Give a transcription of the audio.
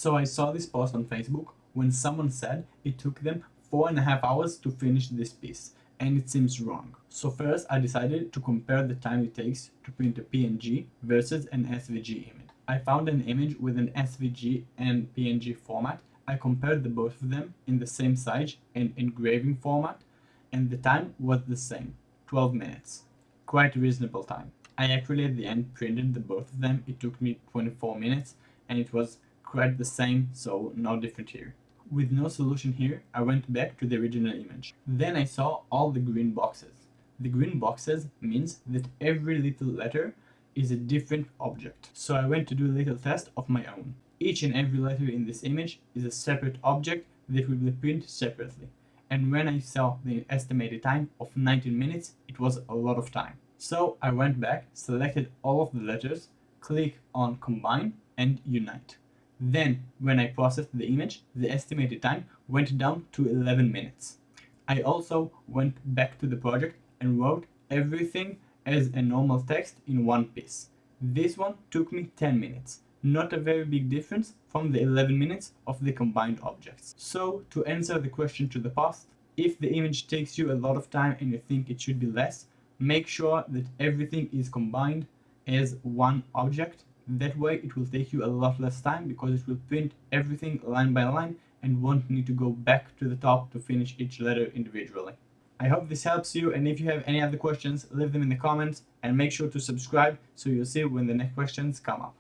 So I saw this post on Facebook when someone said it took them 4.5 hours to finish this piece, and it seems wrong. So first I decided to compare the time it takes to print a PNG versus an SVG image. I found an image with an SVG and PNG format. I compared the both of them in the same size and engraving format, and the time was the same, 12 minutes. Quite a reasonable time. I actually at the end printed the both of them. It took me 24 minutes and it was quite the same, so no different here. With no solution here, I went back to the original image. Then I saw all the green boxes. The green boxes means that every little letter is a different object. So I went to do a little test of my own. Each and every letter in this image is a separate object that will be printed separately. And when I saw the estimated time of 19 minutes, it was a lot of time. So I went back, selected all of the letters, click on Combine and Unite. Then, when I processed the image, the estimated time went down to 11 minutes. I also went back to the project and wrote everything as a normal text in one piece. This one took me 10 minutes. Not a very big difference from the 11 minutes of the combined objects. So, to answer the question to the past, if the image takes you a lot of time and you think it should be less, make sure that everything is combined as one object. That way it will take you a lot less time because it will print everything line by line and won't need to go back to the top to finish each letter individually. I hope this helps you, and if you have any other questions, leave them in the comments and make sure to subscribe so you'll see when the next questions come up.